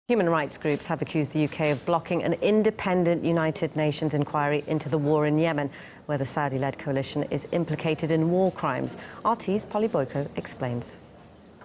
Human rights groups have accused the UK of blocking an independent United Nations inquiry into the war in Yemen, where the Saudi-led coalition is implicated in war crimes. RT's BoJo explains.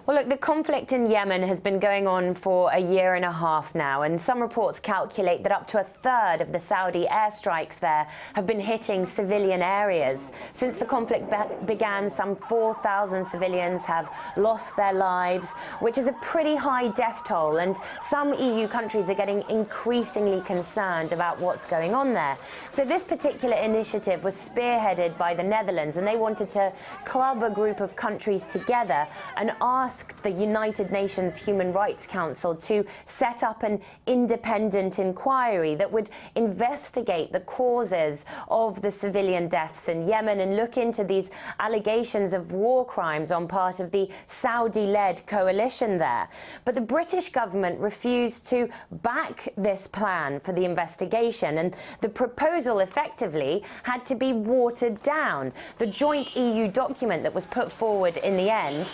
Well, look, the conflict in Yemen has been going on for a year and a half now, and some reports calculate that up to a third of the Saudi airstrikes there have been hitting civilian areas. Since the conflict began, some 4,000 civilians have lost their lives, which is a pretty high death toll, and some EU countries are getting increasingly concerned about what's going on there. So this particular initiative was spearheaded by the Netherlands, and they wanted to club a group of countries together and asked the United Nations Human Rights Council to set up an independent inquiry that would investigate the causes of the civilian deaths in Yemen and look into these allegations of war crimes on part of the Saudi-led coalition there. But the British government refused to back this plan for the investigation, and the proposal effectively had to be watered down. The joint EU document that was put forward in the end,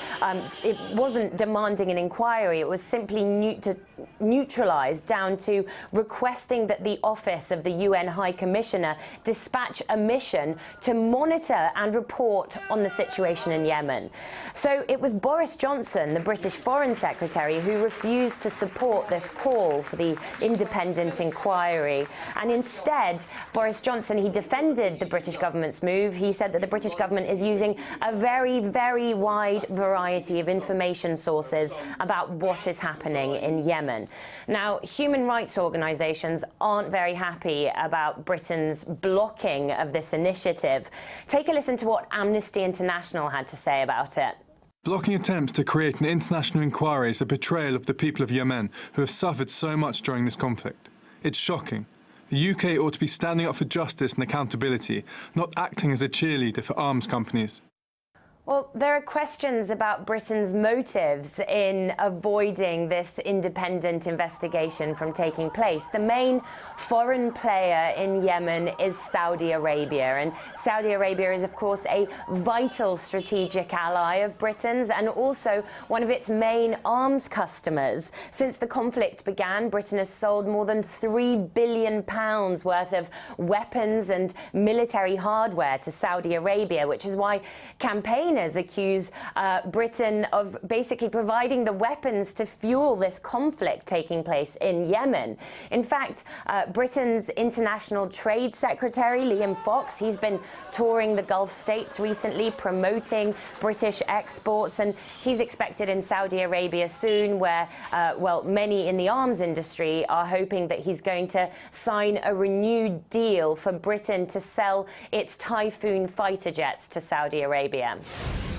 it wasn't demanding an inquiry. It was simply neutralised down to requesting that the office of the UN High Commissioner dispatch a mission to monitor and report on the situation in Yemen. So it was Boris Johnson, the British Foreign Secretary, who refused to support this call for the independent inquiry. And instead, Boris Johnson, he defended the British government's move. He said that the British government is using a very, very wide variety of information sources about what is happening in Yemen. Now, human rights organisations aren't very happy about Britain's blocking of this initiative. Take a listen to what Amnesty International had to say about it. Blocking attempts to create an international inquiry is a betrayal of the people of Yemen, who have suffered so much during this conflict. It's shocking. The UK ought to be standing up for justice and accountability, not acting as a cheerleader for arms companies. Well, there are questions about Britain's motives in avoiding this independent investigation from taking place. The main foreign player in Yemen is Saudi Arabia, and Saudi Arabia is, of course, a vital strategic ally of Britain's and also one of its main arms customers. Since the conflict began, Britain has sold more than £3 billion worth of weapons and military hardware to Saudi Arabia, which is why campaigners accuse Britain of basically providing the weapons to fuel this conflict taking place in Yemen. In fact, Britain's International Trade Secretary, Liam Fox, he's been touring the Gulf states recently, promoting British exports, and he's expected in Saudi Arabia soon, where, well, many in the arms industry are hoping that he's going to sign a renewed deal for Britain to sell its Typhoon fighter jets to Saudi Arabia.